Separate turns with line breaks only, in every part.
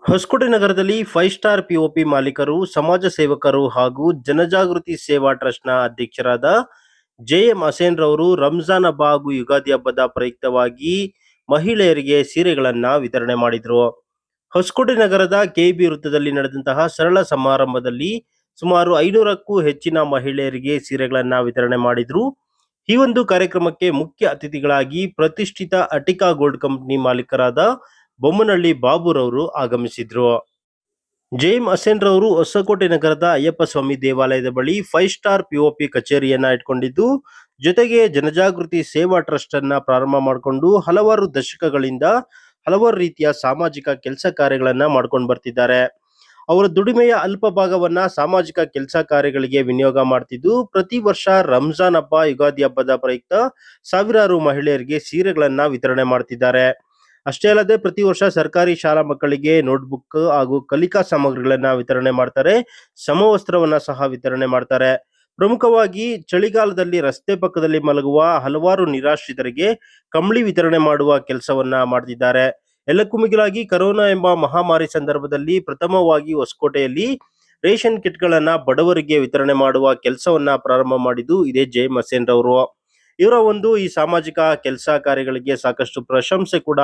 ಹೊಸಕೋಟೆ ನಗರದಲ್ಲಿ 5 star POP ಮಾಲೀಕರು, ಸಮಾಜ ಸೇವಕರು ಹಾಗೂ ಜನಜಾಗೃತಿ ಸೇವಾ ಟ್ರಸ್ಟ್ನ ಅಧ್ಯಕ್ಷರಾದ ಜೆಎಂ ಹಸೇನ್ ರವರು ರಂಜಾನ್ ಹಬ್ಬ ಹಾಗೂ ಯುಗಾದಿ ಹಬ್ಬದ ಪ್ರಯುಕ್ತವಾಗಿ ಮಹಿಳೆಯರಿಗೆ ಸೀರೆಗಳನ್ನು ವಿತರಣೆ ಮಾಡಿದರು. ಹೊಸಕೋಟೆ ನಗರದ ಕೆಇಬಿ ವೃತ್ತದಲ್ಲಿ ನಡೆದಂತಹ ಸರಳ ಸಮಾರಂಭದಲ್ಲಿ ಸುಮಾರು 500ಕ್ಕೂ ಹೆಚ್ಚಿನ ಮಹಿಳೆಯರಿಗೆ ಸೀರೆಗಳನ್ನು ವಿತರಣೆ ಮಾಡಿದರು. ಈ ಒಂದು ಕಾರ್ಯಕ್ರಮಕ್ಕೆ ಮುಖ್ಯ ಅತಿಥಿಗಳಾಗಿ ಪ್ರತಿಷ್ಠಿತ ಅಟಿಕಾ ಗೋಲ್ಡ್ ಕಂಪನಿ ಮಾಲೀಕರಾದ ಬೊಮ್ಮನಹಳ್ಳಿ ಬಾಬುರವರು ಆಗಮಿಸಿದ್ರು. ಜೆಎಂ ಹಸೇನ್ ರವರು ಹೊಸಕೋಟೆ ನಗರದ ಅಯ್ಯಪ್ಪ ಸ್ವಾಮಿ ದೇವಾಲಯದ ಬಳಿ 5 ಸ್ಟಾರ್ ಪಿಒಪಿ ಕಚೇರಿಯನ್ನ ಇಟ್ಕೊಂಡಿದ್ದು, ಜೊತೆಗೆ ಜನಜಾಗೃತಿ ಸೇವಾ ಟ್ರಸ್ಟ್ ಅನ್ನ ಪ್ರಾರಂಭ ಮಾಡಿಕೊಂಡು ಹಲವಾರು ದಶಕಗಳಿಂದ ಹಲವಾರು ರೀತಿಯ ಸಾಮಾಜಿಕ ಕೆಲಸ ಕಾರ್ಯಗಳನ್ನ ಮಾಡ್ಕೊಂಡು ಬರ್ತಿದ್ದಾರೆ. ಅವರ ದುಡಿಮೆಯ ಅಲ್ಪ ಭಾಗವನ್ನ ಸಾಮಾಜಿಕ ಕೆಲಸ ಕಾರ್ಯಗಳಿಗೆ ವಿನಿಯೋಗ ಮಾಡ್ತಿದ್ದು, ಪ್ರತಿ ವರ್ಷ ರಂಜಾನ್ ಹಬ್ಬ, ಯುಗಾದಿ ಹಬ್ಬದ ಪ್ರಯುಕ್ತ ಸಾವಿರಾರು ಮಹಿಳೆಯರಿಗೆ ಸೀರೆಗಳನ್ನ ವಿತರಣೆ ಮಾಡ್ತಿದ್ದಾರೆ. ಅಷ್ಟೇ ಅಲ್ಲದೆ ಪ್ರತಿ ವರ್ಷ ಸರ್ಕಾರಿ ಶಾಲಾ ಮಕ್ಕಳಿಗೆ ನೋಟ್ಬುಕ್ ಹಾಗೂ ಕಲಿಕಾ ಸಾಮಗ್ರಿಗಳನ್ನ ವಿತರಣೆ ಮಾಡ್ತಾರೆ. ಸಮವಸ್ತ್ರವನ್ನ ಸಹ ವಿತರಣೆ ಮಾಡ್ತಾರೆ. ಪ್ರಮುಖವಾಗಿ ಚಳಿಗಾಲದಲ್ಲಿ ರಸ್ತೆ ಪಕ್ಕದಲ್ಲಿ ಮಲಗುವ ಹಲವಾರು ನಿರಾಶ್ರಿತರಿಗೆ ಕಂಬಳಿ ವಿತರಣೆ ಮಾಡುವ ಕೆಲಸವನ್ನ ಮಾಡ್ತಿದ್ದಾರೆ. ಎಲ್ಲಕ್ಕೂ ಮಿಗಿಲಾಗಿ ಕರೋನಾ ಎಂಬ ಮಹಾಮಾರಿ ಸಂದರ್ಭದಲ್ಲಿ ಪ್ರಥಮವಾಗಿ ಹೊಸಕೋಟೆಯಲ್ಲಿ ರೇಷನ್ ಕಿಟ್ಗಳನ್ನ ಬಡವರಿಗೆ ವಿತರಣೆ ಮಾಡುವ ಕೆಲಸವನ್ನ ಪ್ರಾರಂಭ ಮಾಡಿದ್ದು ಇದೇ ಜೆಎಂ ಹಸೇನ್ ರವರು. ಇವರ ಒಂದು ಈ ಸಾಮಾಜಿಕ ಕೆಲಸ ಕಾರ್ಯಗಳಿಗೆ ಸಾಕಷ್ಟು ಪ್ರಶಂಸೆ ಕೂಡ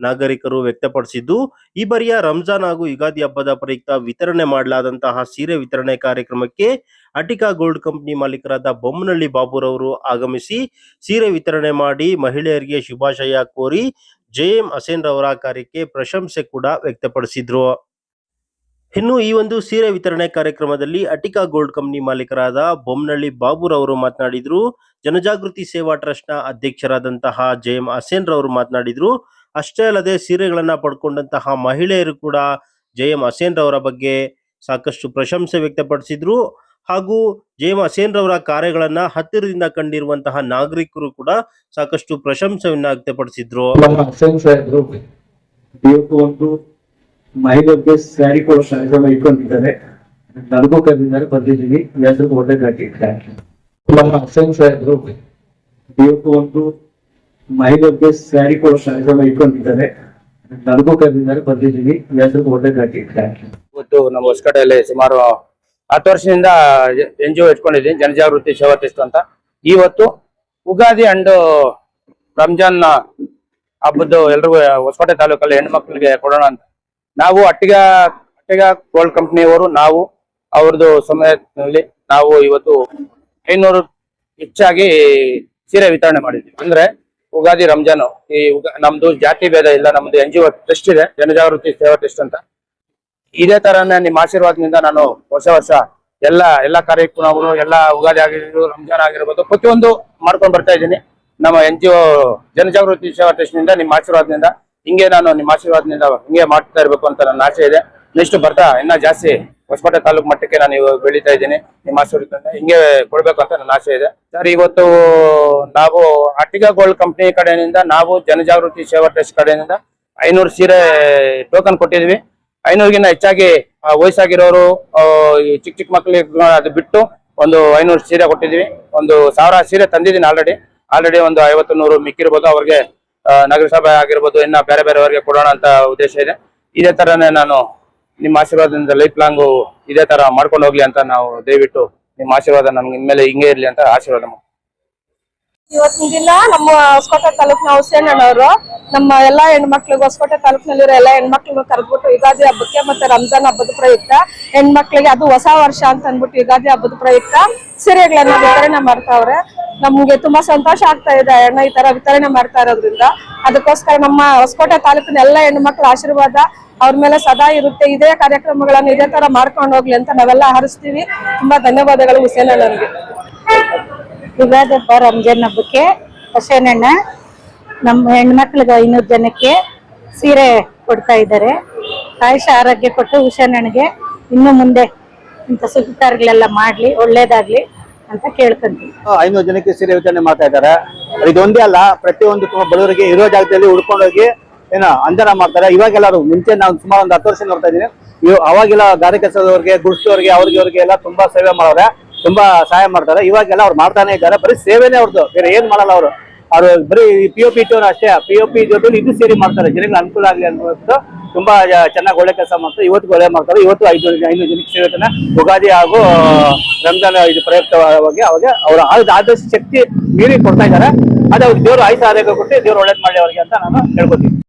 ನಾಗರಿಕರು ವ್ಯಕ್ತಪಡಿಸಿದ್ದು, ಈ ಬಾರಿಯ ರಂಜಾನ್ ಹಾಗೂ ಯುಗಾದಿ ಹಬ್ಬದ ಪ್ರಯುಕ್ತ ವಿತರಣೆ ಮಾಡಲಾದಂತಹ ಸೀರೆ ವಿತರಣೆ ಕಾರ್ಯಕ್ರಮಕ್ಕೆ ಅಟಿಕಾ ಗೋಲ್ಡ್ ಕಂಪನಿ ಮಾಲೀಕರಾದ ಬೊಮ್ಮನಹಳ್ಳಿ ಬಾಬುರವರು ಆಗಮಿಸಿ ಸೀರೆ ವಿತರಣೆ ಮಾಡಿ ಮಹಿಳೆಯರಿಗೆ ಶುಭಾಶಯ ಕೋರಿ ಜೆಎಂ ಹಸೇನ್ ರವರ ಕಾರ್ಯಕ್ಕೆ ಪ್ರಶಂಸೆ ಕೂಡ ವ್ಯಕ್ತಪಡಿಸಿದ್ರು. ಇನ್ನು ಈ ಒಂದು ಸೀರೆ ವಿತರಣೆ ಕಾರ್ಯಕ್ರಮದಲ್ಲಿ ಅಟಿಕಾ ಗೋಲ್ಡ್ ಕಂಪನಿ ಮಾಲೀಕರಾದ ಬೊಮ್ಮನಹಳ್ಳಿ ಬಾಬುರವರು ಮಾತನಾಡಿದ್ರು. ಜನಜಾಗೃತಿ ಸೇವಾ ಟ್ರಸ್ಟ್ನ ಅಧ್ಯಕ್ಷರಾದಂತಹ ಜೆಎಂ ಹಸೇನ್ ರವರು ಮಾತನಾಡಿದ್ರು. ಅಷ್ಟೇ ಅಲ್ಲದೆ ಸೀರೆಗಳನ್ನ ಪಡ್ಕೊಂಡಂತಹ ಮಹಿಳೆಯರು ಕೂಡ ಜೆಎಂ ಹಸೇನ್ ರವರ ಬಗ್ಗೆ ಸಾಕಷ್ಟು ಪ್ರಶಂಸೆ ವ್ಯಕ್ತಪಡಿಸಿದ್ರು. ಹಾಗೂ ಜೆಎಂ ಹಸೇನ್ ರವರ ಕಾರ್ಯಗಳನ್ನ ಹತ್ತಿರದಿಂದ ಕಂಡಿರುವಂತಹ ನಾಗರಿಕರು ಕೂಡ ಸಾಕಷ್ಟು ಪ್ರಶಂಸೆಯನ್ನ ವ್ಯಕ್ತಪಡಿಸಿದ್ರು.
ಮಹಿಳೆಗೆ ಸ್ಯಾರಿ ಕೊಡೋ ಕಾರ್ಯಕ್ರಮ ಇಟ್ಕೊಂಡಿದ್ದಾರೆ. ನನಗೂ ಕರೆದಿದ್ದಾರೆ, ಬಂದಿದ್ದೀವಿ. ಎಲ್ಲರಿಗೂ ಒಳ್ಳೆದಾಗಿ ನಮ್ಮ ಹಸೇನ್ ಸಾಹೇಬ್ರು ಇವತ್ತು ಒಂದು ಮಹಿಳೆಗೆ ಸ್ಯಾರಿ ಕೊಡೋ ಕಾರ್ಯಕ್ರಮ ಇಟ್ಕೊಂಡಿದ್ದಾರೆ. ನನಗೂ ಕರೆದಿದ್ದಾರೆ, ಬಂದಿದ್ದೀವಿ. ಎಲ್ಲರಿಗೂ ಒಳ್ಳೆದಾಗಿ
ಇವತ್ತು ನಮ್ಮ ಹೊಸಕೋಟೆಯಲ್ಲಿ ಸುಮಾರು 10 ವರ್ಷದಿಂದ NGO ಇಟ್ಕೊಂಡಿದ್ದೀನಿ, ಜನಜಾಗೃತಿ ಸೇವಾ ಟ್ರಸ್ಟ್ ಅಂತ. ಇವತ್ತು ಉಗಾದಿ ಅಂಡ್ ರಂಜಾನ್ ಹಬ್ಬದ್ದು ಎಲ್ರಿಗೂ ಹೊಸಕೋಟೆ ತಾಲೂಕಲ್ಲಿ ಹೆಣ್ಮಕ್ಳಿಗೆ ಕೊಡೋಣ ಅಂತ ನಾವು ಅಟ್ಟಿಗಾ ಗೋಲ್ಡ್ ಕಂಪನಿಯವರು ನಾವು ಅವ್ರದ್ದು ಸಮಯದಲ್ಲಿ ನಾವು ಇವತ್ತು 500 ಹೆಚ್ಚಾಗಿ ಇದೇ ವಿತರಣೆ ಮಾಡಿದ್ವಿ. ಅಂದ್ರೆ ಉಗಾದಿ ರಂಜಾನ್ ಈ ನಮ್ದು ಜಾತಿ ಭೇದ ಇಲ್ಲ, ನಮ್ದು NGO ಟ್ರಸ್ಟ್ ಇದೆ, ಜನಜಾಗೃತಿ ಸೇವಾ ಟ್ರಸ್ಟ್ ಅಂತ. ಇದೇ ತರನೇ ನಿಮ್ಮ ಆಶೀರ್ವಾದದಿಂದ ನಾನು ವರ್ಷ ಎಲ್ಲಾ ಕಾರ್ಯಕ್ರಮಗಳು, ಎಲ್ಲಾ ಉಗಾದಿ ಆಗಿರ್ಬೋದು, ರಂಜಾನ್ ಆಗಿರ್ಬೋದು, ಪ್ರತಿಯೊಂದು ಮಾಡ್ಕೊಂಡು ಬರ್ತಾ ಇದ್ದೀನಿ. ನಮ್ಮ NGO ಜನಜಾಗೃತಿ ಸೇವಾ ಟ್ರಸ್ಟ್ ನಿಂದ ನಿಮ್ಮ ಆಶೀರ್ವಾದದಿಂದ ಹಿಂಗೆ ನಾನು ನಿಮ್ಮ ಆಶೀರ್ವಾದದಿಂದ ಹಿಂಗೆ ಮಾಡ್ತಾ ಇರ್ಬೇಕು ಅಂತ ನನ್ನ ಆಸೆ ಇದೆ. ನೆಕ್ಸ್ಟ್ ಬರ್ತಾ ಇನ್ನ ಜಾಸ್ತಿ ಹೊಸಕೋಟೆ ತಾಲೂಕು ಮಟ್ಟಕ್ಕೆ ನಾನು ಇವಾಗ ಬೆಳೀತಾ ಇದ್ದೀನಿ. ನಿಮ್ಮ ಆಶೀರ್ವಾದದಿಂದ ಹಿಂಗೆ ಕೊಡ್ಬೇಕು ಅಂತ ನನ್ನ ಆಸೆ ಇದೆ. ಸರ್, ಇವತ್ತು ನಾವು ಅಟಿಕಾ ಗೋಲ್ಡ್ ಕಂಪನಿ ಕಡೆಯಿಂದ ನಾವು ಜನಜಾಗೃತಿ ಸೇವಾ ಟ್ರಸ್ಟ್ ಕಡೆಯಿಂದ 500 ಸೀರೆ ಟೋಕನ್ ಕೊಟ್ಟಿದ್ವಿ. 500ಗಿಂತ ಹೆಚ್ಚಾಗಿ ವಯಸ್ಸಾಗಿರೋರು, ಚಿಕ್ಕ ಮಕ್ಕಳಿಗೆ ಅದು ಬಿಟ್ಟು ಒಂದು 500 ಸೀರೆ ಕೊಟ್ಟಿದ್ವಿ. ಒಂದು 1000 ಸೀರೆ ತಂದಿದ್ದೀನಿ ಆಲ್ರೆಡಿ ಒಂದು 50-100 ಮಿಕ್ಕಿರ್ಬೋದು. ಅವ್ರಿಗೆ ನಗರಸಭೆ ಆಗಿರ್ಬೋದು, ಇನ್ನ ಬೇರೆಯವರಿಗೆ ಕೊಡೋಣ ಅಂತ ಉದ್ದೇಶ ಇದೆ. ಇದೇ ತರನೇ ನಾನು ನಿಮ್ಮ ಆಶೀರ್ವಾದದಿಂದ ಲೈಫ್ ಲಾಂಗು ಇದೇ ತರ ಮಾಡ್ಕೊಂಡು ಹೋಗ್ಲಿ ಅಂತ ನಾವು ದಯವಿಟ್ಟು ನಿಮ್ಮ ಆಶೀರ್ವಾದ ನಮ್ಗೆ ಇನ್ಮೇಲೆ ಹಿಂಗೆ ಇರ್ಲಿ ಅಂತ ಆಶೀರ್ವಾದ.
ಇವತ್ತಿನ ದಿನ ನಮ್ಮ ಹೊಸಕೋಟೆ ತಾಲೂಕಿನ ಹುಸೇನ್ ಅಣ್ಣವರು ನಮ್ಮ ಎಲ್ಲಾ ಹೆಣ್ಮಕ್ಳಿಗೆ, ಹೊಸಕೋಟೆ ತಾಲೂಕಿನಲ್ಲಿರೋ ಎಲ್ಲಾ ಹೆಣ್ಮಕ್ಳಿಗೂ ಕರೆದ್ಬಿಟ್ಟು ಯುಗಾದಿ ಹಬ್ಬಕ್ಕೆ ಮತ್ತೆ ರಂಜಾನ್ ಹಬ್ಬದ ಪ್ರಯುಕ್ತ ಹೆಣ್ಮಕ್ಳಿಗೆ, ಅದು ಹೊಸ ವರ್ಷ ಅಂತ ಅಂದ್ಬಿಟ್ಟು ಯುಗಾದಿ ಹಬ್ಬದ ಪ್ರಯುಕ್ತ ಸೀರೆಗಳನ್ನ ವಿತರಣೆ ಮಾಡ್ತಾವ್ರೆ. ನಮ್ಗೆ ತುಂಬಾ ಸಂತೋಷ ಆಗ್ತಾ ಇದೆ ಅಣ್ಣ ಈ ತರ ವಿತರಣೆ ಮಾಡ್ತಾ ಇರೋದ್ರಿಂದ. ಅದಕ್ಕೋಸ್ಕರ ನಮ್ಮ ಹೊಸಕೋಟೆ ತಾಲೂಕಿನ ಎಲ್ಲಾ ಹೆಣ್ಮಕ್ಳ ಆಶೀರ್ವಾದ ಅವ್ರ ಮೇಲೆ ಸದಾ ಇರುತ್ತೆ. ಇದೇ ಕಾರ್ಯಕ್ರಮಗಳನ್ನ ಇದೇ ತರ ಮಾಡ್ಕೊಂಡು ಹೋಗ್ಲಿ ಅಂತ ನಾವೆಲ್ಲ ಹಾರೈಸ್ತೀವಿ. ತುಂಬಾ ಧನ್ಯವಾದಗಳು ಹುಸೇನ್ ಅಣ್ಣನಿಗೆ.
ಯುಗಾದಿ ಹಬ್ಬ, ರಂಜಾನ್ ಹಬ್ಬಕ್ಕೆ ಹಸೇನ್ ಅಣ್ಣ ನಮ್ಮ ಹೆಣ್ಮಕ್ಳಿಗೆ 500 ಜನಕ್ಕೆ ಸೀರೆ ಕೊಡ್ತಾ ಇದ್ದಾರೆ. ಆಯುಷ ಆರೋಗ್ಯ ಕೊಟ್ಟು ಹುಸೇನ್ ಅಣ್ಣಗೆ ಇನ್ನು ಮುಂದೆ ಇಂಥ ಸುಖಕಾರಗಳೆಲ್ಲ ಮಾಡ್ಲಿ, ಒಳ್ಳೇದಾಗ್ಲಿ ಅಂತ ಕೇಳ್ಕೊಂತೀವಿ.
500 ಜನಕ್ಕೆ ಸೀರೆ ವಿತರಣೆ ಮಾಡ್ತಾ ಇದ್ದಾರೆ. ಇದೊಂದೇ ಅಲ್ಲ, ಪ್ರತಿಯೊಂದು ತುಂಬಾ ಬಡವರಿಗೆ ಇರೋ ಜಾಗದಲ್ಲಿ ಉಳ್ಕೊಂಡೋಗಿ ಅಂಜನ ಮಾಡ್ತಾರೆ. ಇವಾಗೆಲ್ಲರೂ ಮುಂಚೆ ನಾವು ಸುಮಾರು ಒಂದು 10 ವರ್ಷ ನೋಡ್ತಾ ಇದೀನಿ. ಅವಾಗೆಲ್ಲ ಗಾರೆ ಕೆಲಸದವ್ರಿಗೆ, ಗುಡ್ಸೋರ್ಗೆ, ಅವ್ರಿಗೆ ಎಲ್ಲ ತುಂಬಾ ಸೇವೆ ಮಾಡೋರೆ, ತುಂಬಾ ಸಹಾಯ ಮಾಡ್ತಾರೆ. ಇವಾಗೆಲ್ಲ ಅವ್ರು ಮಾಡ್ತಾನೆ ಇದ್ದಾರೆ. ಬರೀ ಸೇವೆನೇ ಅವ್ರದ್ದು, ಬೇರೆ ಏನ್ ಮಾಡಲ್ಲ ಅವ್ರು ಬರೀ POP ಅಷ್ಟೇ. POP ಜೊತೆ ಇದು ಸೇರಿ ಮಾಡ್ತಾರೆ, ಜನಗಳಿಗೆ ಅನುಕೂಲ ಆಗ್ಲಿ ಅನ್ಬಿಟ್ಟು ತುಂಬಾ ಚೆನ್ನಾಗಿ ಒಳ್ಳೆ ಕೆಲಸ ಮಾಡ್ತಾರೆ. ಇವತ್ತು ಒಳ್ಳೆ ಮಾಡ್ತಾರೆ. ಇವತ್ತು 500 ಜನಕ್ಕೆ ಸೇವೆತನ ಉಗಾದಿ ಹಾಗೂ ರಂಜಾನ್ ಇದು ಪ್ರಯುಕ್ತವಾಗಿ ಅವಾಗ ಅವರ ಆದಷ್ಟು ಶಕ್ತಿ ಮೀರಿ ಕೊಡ್ತಾ ಇದ್ದಾರೆ. ಅದೇ ಅವ್ರಿಗೆ ದೇವರು ಆಯುಷ್ಯ ಆರೋಗ್ಯ ಕೊಟ್ಟು ದೇವ್ರು ಒಳ್ಳೇದ್ ಮಾಡಲಿ ಅವ್ರಿಗೆ ಅಂತ ನಾನು ಹೇಳ್ಕೊತೀನಿ.